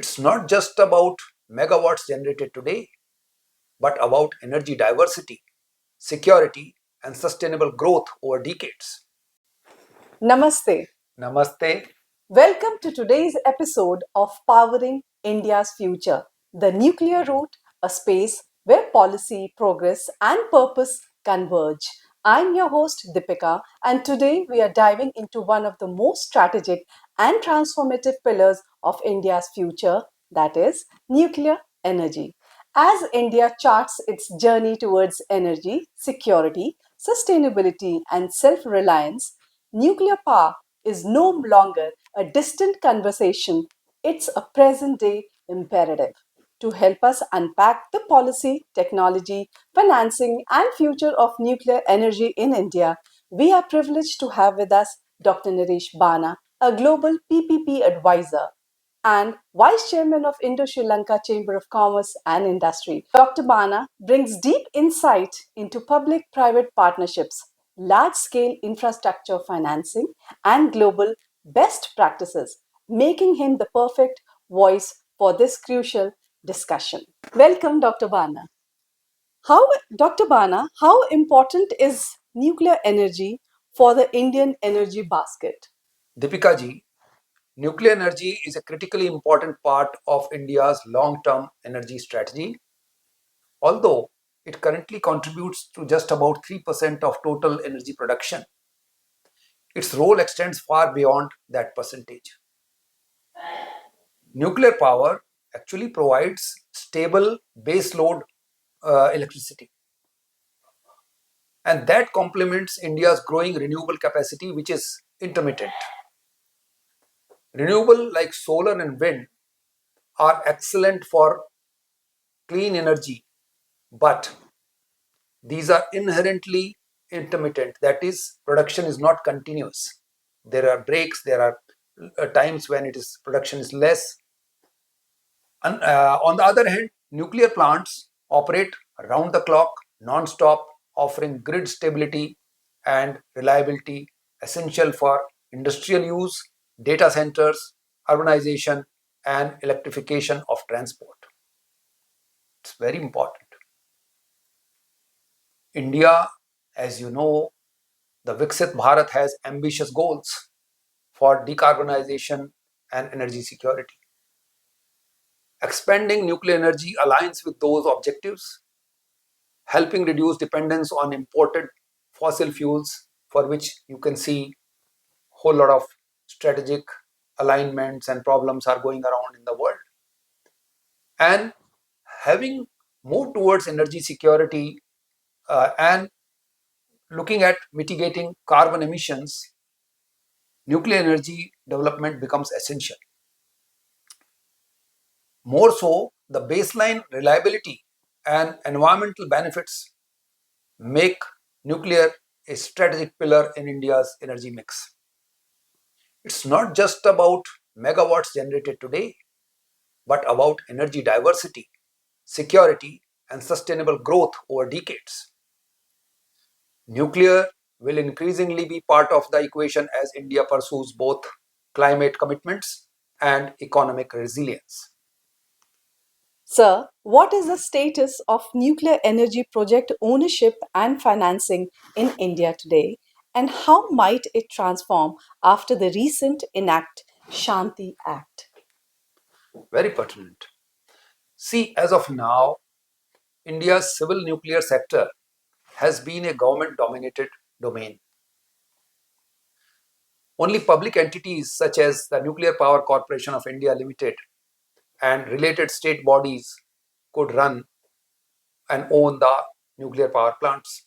It's not just about megawatts generated today, but about energy diversity, security, and sustainable growth over decades. Namaste. Namaste. Welcome to today's episode of Powering India's Future, the nuclear route, a space where policy, progress, and purpose converge. I'm your host, Deepika, and today we are diving into one of the most strategic and transformative pillars of India's future, that is, nuclear energy. As India charts its journey towards energy, security, sustainability, and self reliance, nuclear power is no longer a distant conversation, it's a present day imperative. To help us unpack the policy, technology, financing, and future of nuclear energy in India, we are privileged to have with us Dr. Naresh Bana, a global PPP advisor and Vice Chairman of Indo-Sri Lanka Chamber of Commerce and Industry. Dr. Bana brings deep insight into public-private partnerships, large-scale infrastructure financing, and global best practices, making him the perfect voice for this crucial discussion. Welcome, Dr. Bana. Dr. Bana, how important is nuclear energy for the Indian energy basket? Deepika ji, nuclear energy is a critically important part of India's long-term energy strategy, although it currently contributes to just about 3% of total energy production. Its role extends far beyond that percentage. Nuclear power actually provides stable baseload electricity, and that complements India's growing renewable capacity, which is intermittent. Renewable like solar and wind are excellent for clean energy, but these are inherently intermittent. That is, production is not continuous. There are breaks, there are times when production is less. And, on the other hand, nuclear plants operate round the clock, non-stop, offering grid stability and reliability essential for industrial use, data centers, urbanization, and electrification of transport. It's very important. India, as you know, the Viksit Bharat has ambitious goals for decarbonization and energy security. Expanding nuclear energy aligns with those objectives, helping reduce dependence on imported fossil fuels, for which you can see a whole lot of strategic alignments and problems are going around in the world. And having moved towards energy security and looking at mitigating carbon emissions, nuclear energy development becomes essential. More so, the baseline reliability and environmental benefits make nuclear a strategic pillar in India's energy mix. It's not just about megawatts generated today, but about energy diversity, security, and sustainable growth over decades. Nuclear will increasingly be part of the equation as India pursues both climate commitments and economic resilience. Sir, what is the status of nuclear energy project ownership and financing in India today, and how might it transform after the recent Enact Shanti Act? Very pertinent. See, as of now, India's civil nuclear sector has been a government dominated domain. Only public entities such as the Nuclear Power Corporation of India Limited and related state bodies could run and own the nuclear power plants.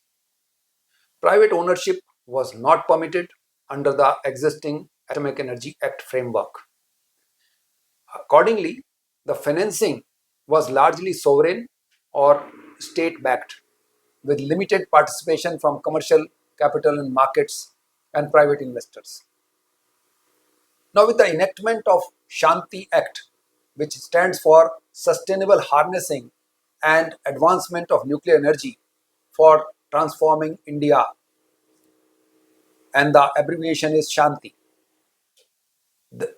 Private ownership was not permitted under the existing Atomic Energy Act framework. Accordingly, the financing was largely sovereign or state backed, with limited participation from commercial capital in markets and private investors. Now, with the enactment of Shanti Act, which stands for Sustainable Harnessing and Advancement of Nuclear Energy for Transforming India, and the abbreviation is Shanti,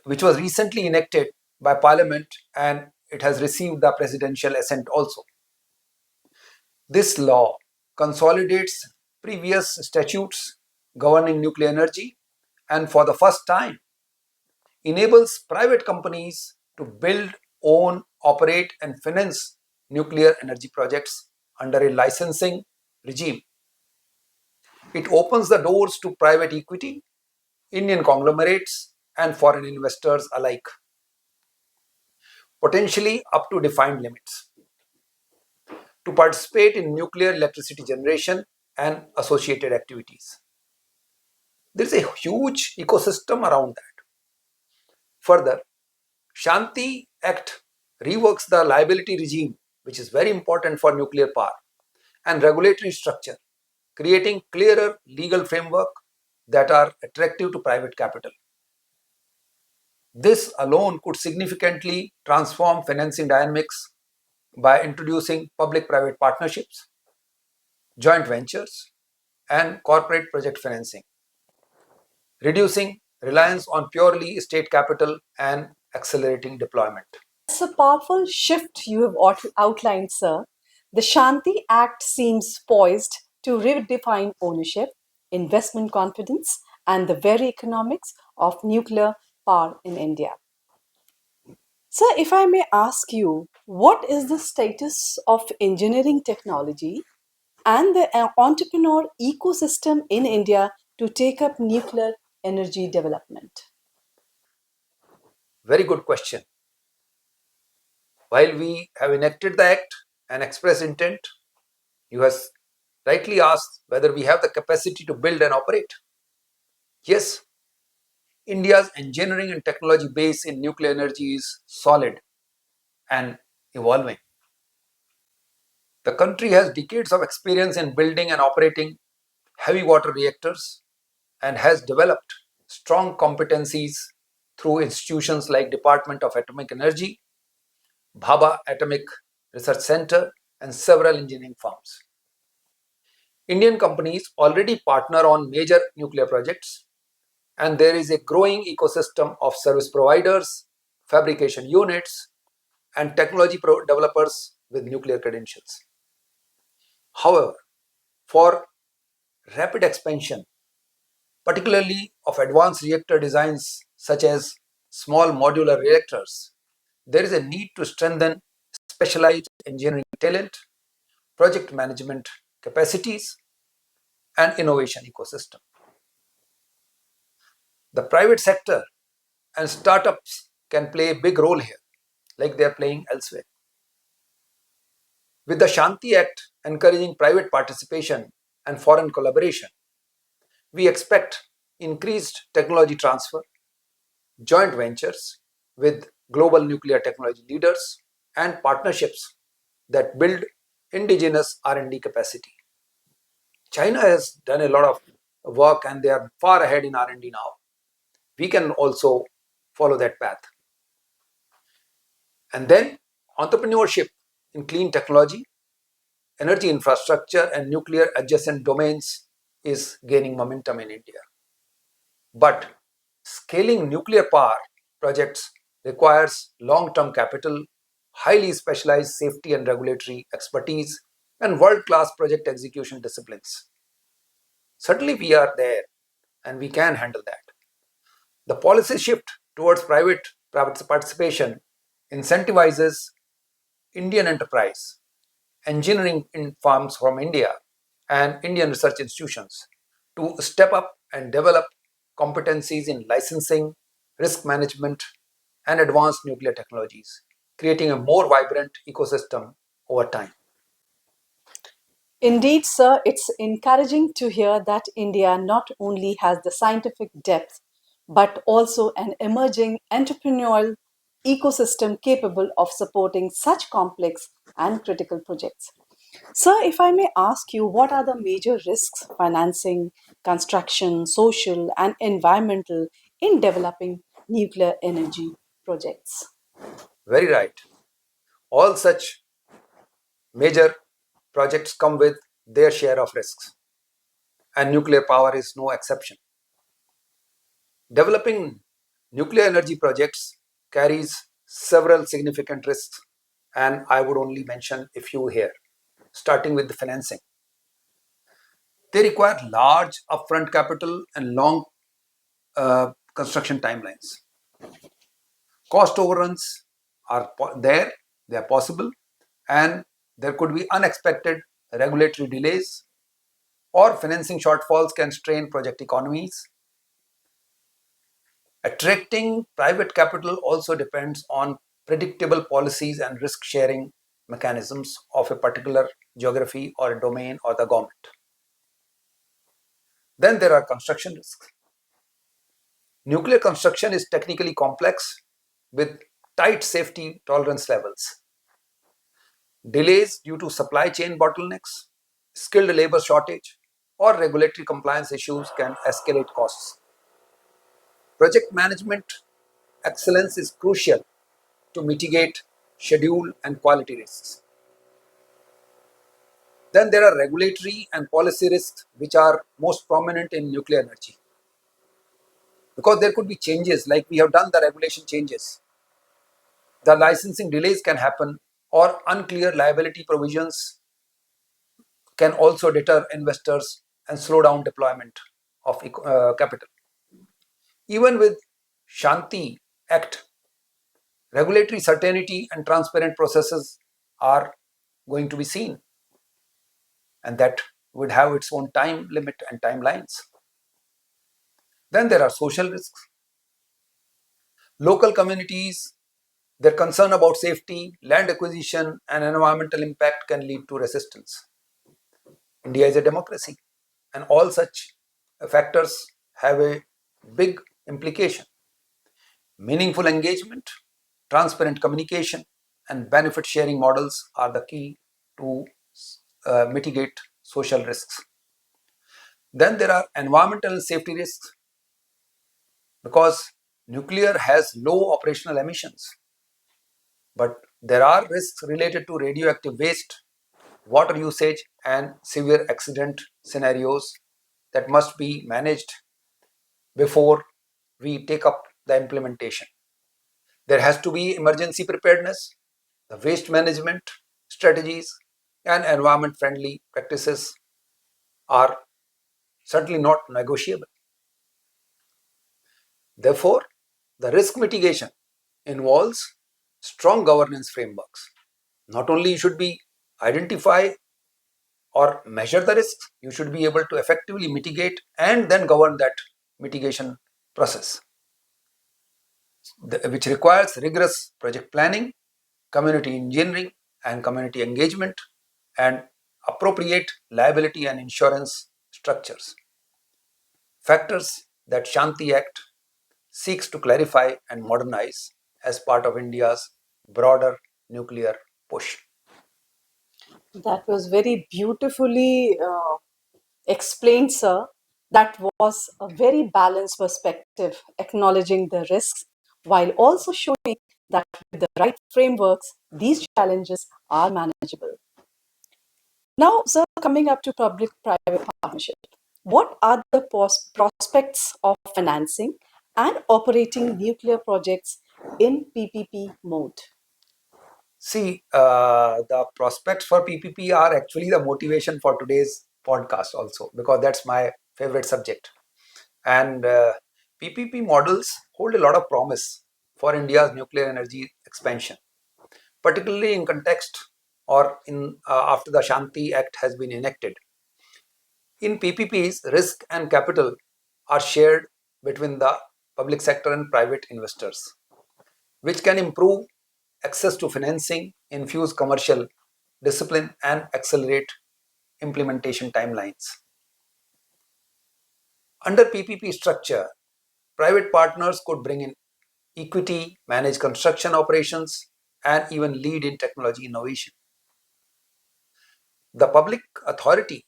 which was recently enacted by Parliament and it has received the presidential assent also. This law consolidates previous statutes governing nuclear energy and for the first time enables private companies to build, own, operate and finance nuclear energy projects under a licensing regime. It opens the doors to private equity, Indian conglomerates and foreign investors alike, potentially up to defined limits, to participate in nuclear electricity generation and associated activities. There is a huge ecosystem around that. Further, Shanti Act reworks the liability regime, which is very important for nuclear power, and regulatory structure, creating clearer legal framework that are attractive to private capital. This alone could significantly transform financing dynamics by introducing public-private partnerships, joint ventures, and corporate project financing, reducing reliance on purely state capital and accelerating deployment. It's a powerful shift you have outlined, sir. The Shanti Act seems poised to redefine ownership, investment confidence, and the very economics of nuclear power in India. Sir, if I may ask you, what is the status of engineering technology and the entrepreneur ecosystem in India to take up nuclear energy development? Very good question. While we have enacted the Act and expressed intent, you have rightly asked whether we have the capacity to build and operate. Yes, India's engineering and technology base in nuclear energy is solid and evolving. The country has decades of experience in building and operating heavy water reactors and has developed strong competencies through institutions like Department of Atomic Energy, Bhabha Atomic Research Center, and several engineering firms. Indian companies already partner on major nuclear projects, and there is a growing ecosystem of service providers, fabrication units, and technology developers with nuclear credentials. However, for rapid expansion, particularly of advanced reactor designs such as small modular reactors, there is a need to strengthen specialized engineering talent, project management capacities, and innovation ecosystem. The private sector and startups can play a big role here, like they are playing elsewhere. With the Shanti Act encouraging private participation and foreign collaboration, we expect increased technology transfer, joint ventures with global nuclear technology leaders, and partnerships that build indigenous R&D capacity. China has done a lot of work and they are far ahead in R&D now. We can also follow that path. And then entrepreneurship in clean technology, energy infrastructure, and nuclear adjacent domains is gaining momentum in India. But scaling nuclear power projects requires long-term capital, highly specialized safety and regulatory expertise, and world-class project execution disciplines. Certainly we are there and we can handle that. The policy shift towards private participation incentivizes Indian enterprise, engineering firms from India, and Indian research institutions to step up and develop competencies in licensing, risk management, and advanced nuclear technologies, creating a more vibrant ecosystem over time. Indeed, sir, it's encouraging to hear that India not only has the scientific depth, but also an emerging entrepreneurial ecosystem capable of supporting such complex and critical projects. Sir, if I may ask you, what are the major risks, financing, construction, social, and environmental, in developing nuclear energy projects? Very right. All such major projects come with their share of risks, and nuclear power is no exception. Developing nuclear energy projects carries several significant risks, and I would only mention a few here, starting with the financing. They require large upfront capital and long construction timelines. Cost overruns are there, they are possible, and there could be unexpected regulatory delays or financing shortfalls can strain project economies. Attracting private capital also depends on predictable policies and risk sharing mechanisms of a particular geography or a domain or the government. Then there are construction risks. Nuclear construction is technically complex with tight safety tolerance levels. Delays due to supply chain bottlenecks, skilled labor shortage, or regulatory compliance issues can escalate costs. Project management excellence is crucial to mitigate schedule and quality risks. Then there are regulatory and policy risks which are most prominent in nuclear energy. Because there could be changes, like we have done the regulation changes. The licensing delays can happen, or unclear liability provisions can also deter investors and slow down deployment of capital. Even with Shanti Act, regulatory certainty and transparent processes are going to be seen, and that would have its own time limit and timelines. Then there are social risks. Local communities, their concern about safety, land acquisition, and environmental impact can lead to resistance. India is a democracy, and all such factors have a big implication. Meaningful engagement, transparent communication, and benefit sharing models are the key to mitigate social risks. Then there are environmental and safety risks because nuclear has low operational emissions, but there are risks related to radioactive waste, water usage, and severe accident scenarios that must be managed before we take up the implementation. There has to be emergency preparedness, the waste management strategies, and environment friendly practices are certainly not negotiable. Therefore, the risk mitigation involves strong governance frameworks. Not only you should be identify or measure the risks, you should be able to effectively mitigate and then govern that mitigation process, which requires rigorous project planning, community engineering, and community engagement, and appropriate liability and insurance structures. Factors that Shanti Act seeks to clarify and modernize as part of India's broader nuclear push. That was very beautifully explained, sir. That was a very balanced perspective, acknowledging the risks while also showing that with the right frameworks, these challenges are manageable. Now, sir, coming up to public private partnership, what are the prospects of financing and operating nuclear projects in PPP mode? See, the prospects for PPP are actually the motivation for today's podcast, also, because that's my favorite subject. And PPP models hold a lot of promise for India's nuclear energy expansion, particularly in context or in after the Shanti Act has been enacted. In PPPs, risk and capital are shared between the public sector and private investors, which can improve access to financing, infuse commercial discipline, and accelerate implementation timelines. Under PPP structure, private partners could bring in equity, manage construction operations, and even lead in technology innovation. The public authority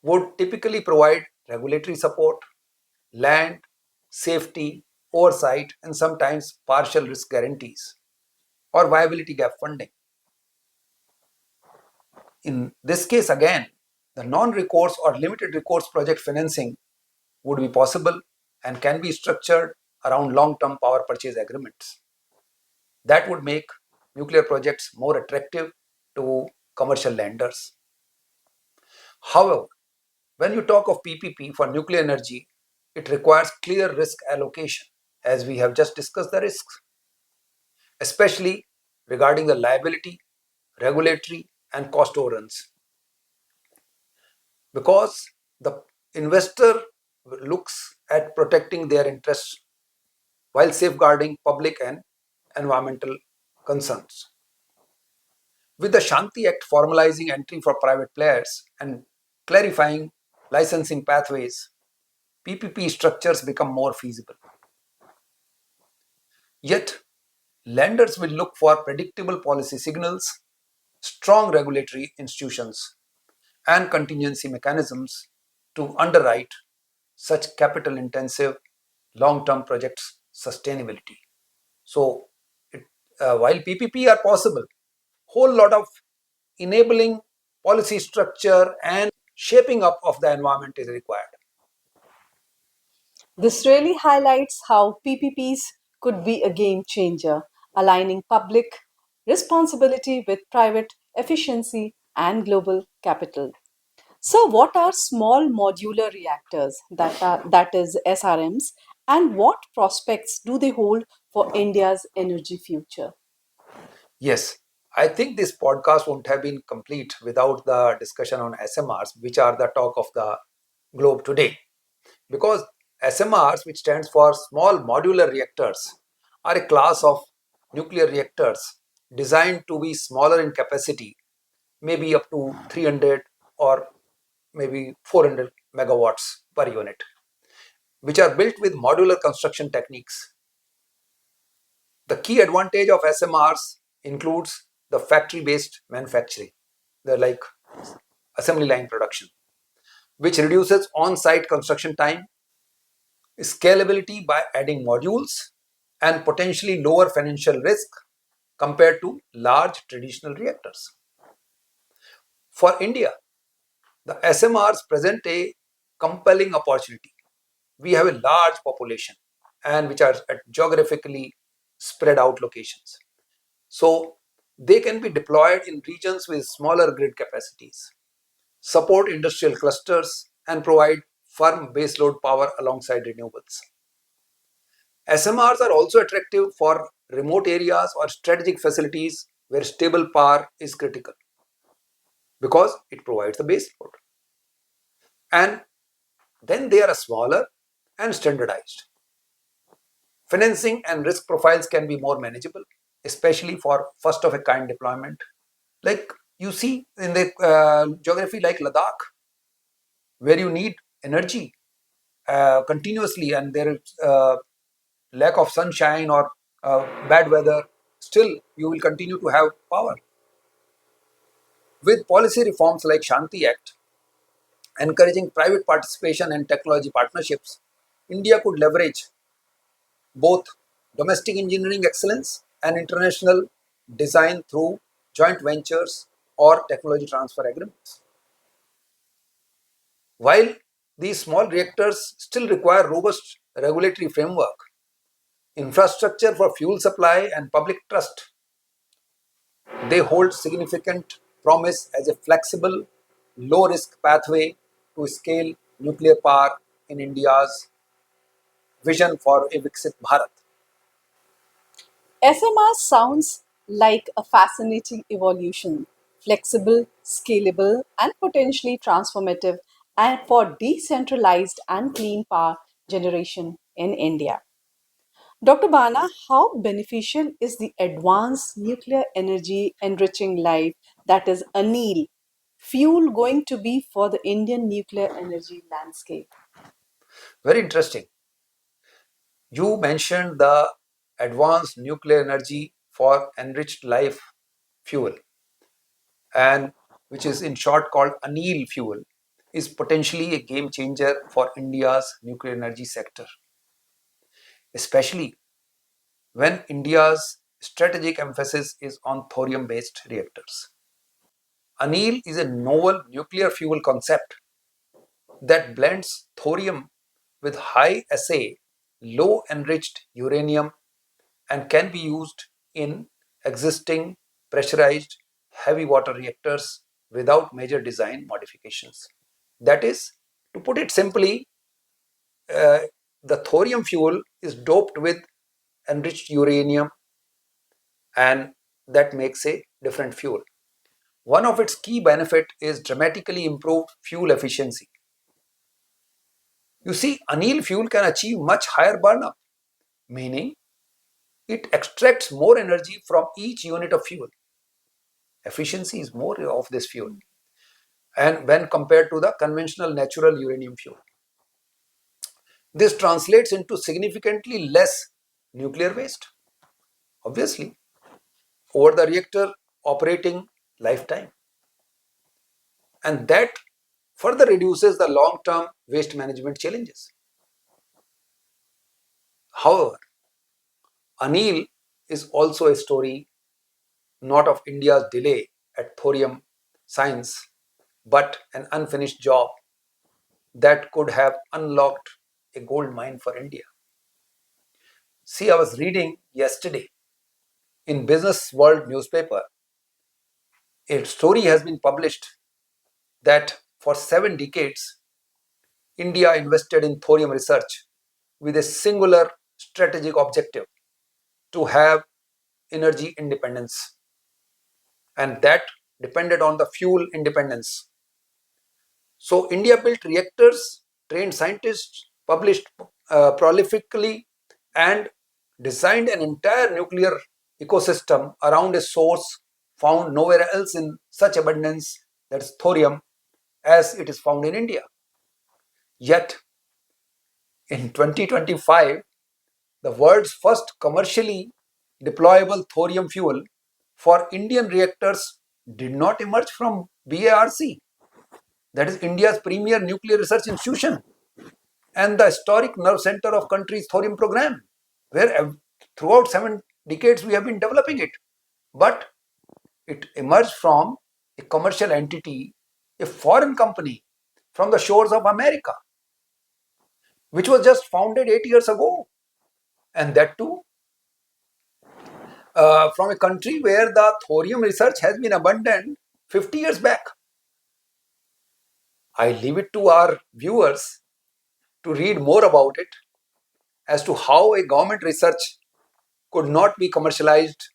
would typically provide regulatory support, land, safety, oversight, and sometimes partial risk guarantees or viability gap funding. In this case, again, the non-recourse or limited recourse project financing would be possible and can be structured around long-term power purchase agreements. That would make nuclear projects more attractive to commercial lenders. However, when you talk of PPP for nuclear energy, it requires clear risk allocation, as we have just discussed the risks, especially regarding the liability, regulatory, and cost overruns. Because the investor looks at protecting their interests while safeguarding public and environmental concerns. With the Shanti Act formalizing entry for private players and clarifying licensing pathways, PPP structures become more feasible. Yet, lenders will look for predictable policy signals, strong regulatory institutions, and contingency mechanisms to underwrite such capital intensive long term projects' sustainability. So, while PPP are possible, whole lot of enabling policy structure and shaping up of the environment is required. This really highlights how PPPs could be a game changer, aligning public responsibility with private efficiency and global capital. So, what are small modular reactors, that is SRMs, and what prospects do they hold for India's energy future? Yes, I think this podcast won't have been complete without the discussion on SMRs, which are the talk of the globe today. Because SMRs, which stands for small modular reactors, are a class of nuclear reactors designed to be smaller in capacity, maybe up to 300 or maybe 400 megawatts per unit, which are built with modular construction techniques. The key advantage of SMRs includes the factory-based manufacturing, the like assembly line production, which reduces on-site construction time, scalability by adding modules, and potentially lower financial risk compared to large traditional reactors. For India, the SMRs present a compelling opportunity. We have a large population and which are at geographically spread out locations. So they can be deployed in regions with smaller grid capacities, support industrial clusters, and provide firm baseload power alongside renewables. SMRs are also attractive for remote areas or strategic facilities where stable power is critical because it provides the baseload. And then they are smaller and standardized. Financing and risk profiles can be more manageable, especially for first of a kind deployment. Like you see in the geography like Ladakh, where you need energy continuously and there is lack of sunshine or bad weather, still you will continue to have power. With policy reforms like Shanti Act, encouraging private participation and technology partnerships, India could leverage both domestic engineering excellence and international design through joint ventures or technology transfer agreements. While these small reactors still require robust regulatory framework, infrastructure for fuel supply and public trust, they hold significant promise as a flexible, low risk pathway to scale nuclear power in India's vision for a Viksit Bharat. SMR sounds like a fascinating evolution, flexible, scalable, and potentially transformative and for decentralized and clean power generation in India. Dr. Bana, how beneficial is the advanced nuclear energy enriching life, that is ANEEL fuel, going to be for the Indian nuclear energy landscape? Very interesting. You mentioned the advanced nuclear energy for enriched life fuel, and which is in short called ANEEL fuel, is potentially a game changer for India's nuclear energy sector, especially when India's strategic emphasis is on thorium based reactors. ANEEL is a novel nuclear fuel concept that blends thorium with high assay, low enriched uranium and can be used in existing pressurized heavy water reactors without major design modifications. That is, to put it simply, uh, the thorium fuel is doped with enriched uranium, and that makes a different fuel. One of its key benefits is dramatically improved fuel efficiency. You see, ANEEL fuel can achieve much higher burnup, meaning it extracts more energy from each unit of fuel. Efficiency is more of this fuel, and when compared to the conventional natural uranium fuel. This translates into significantly less nuclear waste, obviously, over the reactor operating lifetime. And that further reduces the long-term waste management challenges. However, ANEEL is also a story not of India's delay at thorium science, but an unfinished job that could have unlocked a gold mine for India. See, I was reading yesterday in Business World newspaper, a story has been published that for 7 decades, India invested in thorium research with a singular strategic objective to have energy independence, and that depended on the fuel independence. So, India built reactors, trained scientists, published prolifically, and designed an entire nuclear ecosystem around a source found nowhere else in such abundance, that's thorium, as it is found in India. Yet, in 2025, the world's first commercially deployable thorium fuel for Indian reactors did not emerge from BARC, that is India's premier nuclear research institution and the historic nerve center of country's thorium program, where throughout 7 decades we have been developing it. But it emerged from a commercial entity, a foreign company from the shores of America, which was just founded 8 years ago, and that too from a country where the thorium research has been abandoned 50 years back. I leave it to our viewers to read more about it as to how a government research could not be commercialized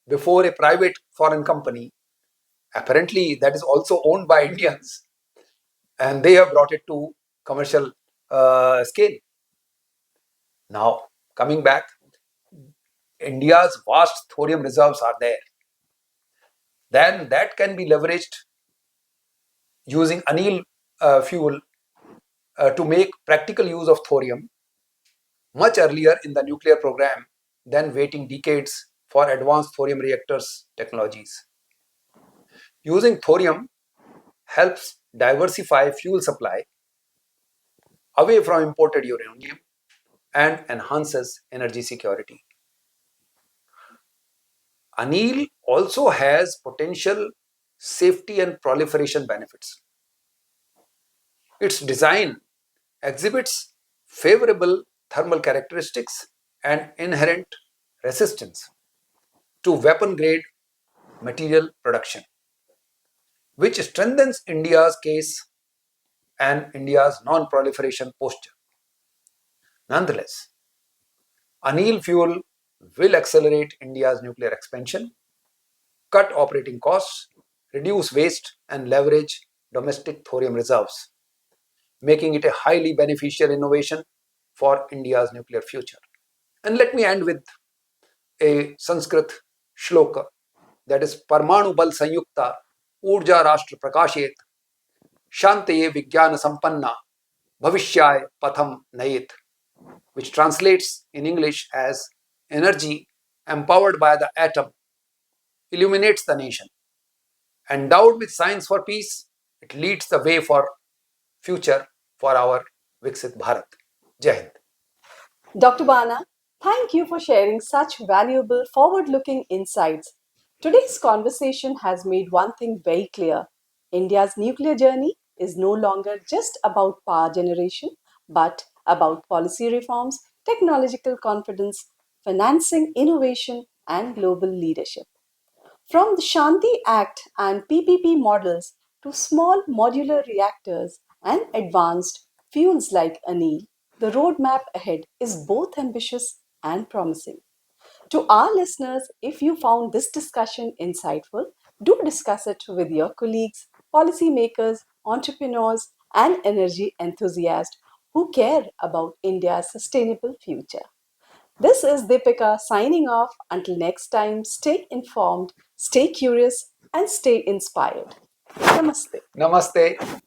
before a private foreign company, apparently that is also owned by Indians, and they have brought it to commercial scale. Now, coming back, India's vast thorium reserves are there. Then that can be leveraged using ANEEL fuel to make practical use of thorium much earlier in the nuclear program than waiting decades for advanced thorium reactors technologies. Using thorium helps diversify fuel supply away from imported uranium and enhances energy security. ANEEL also has potential safety and proliferation benefits. Its design exhibits favorable thermal characteristics and inherent resistance to weapon grade material production, which strengthens India's case and India's non proliferation posture. Nonetheless, ANEEL fuel will accelerate India's nuclear expansion, cut operating costs, reduce waste, and leverage domestic thorium reserves, making it a highly beneficial innovation for India's nuclear future. And let me end with a Sanskrit shloka, that is Parmanu Bal Sanyukta Urja Rashtra Prakashet Shantaye Vigyana Sampanna Bhavishyay Patham Nayet, which translates in English as energy empowered by the atom illuminates the nation. Endowed with science for peace, it leads the way for future for our Viksit Bharat. Jai Hind. Dr. Bana, thank you for sharing such valuable forward looking insights. Today's conversation has made one thing very clear: India's nuclear journey is no longer just about power generation, but about policy reforms, technological confidence, financing innovation, and global leadership. From the Shanti Act and PPP models to small modular reactors and advanced fuels like ANEEL, the roadmap ahead is both ambitious and promising. To our listeners, if you found this discussion insightful, do discuss it with your colleagues, policymakers, entrepreneurs, and energy enthusiasts who care about India's sustainable future. This is Deepika signing off. Until next time, stay informed, stay curious, and stay inspired. Namaste. Namaste.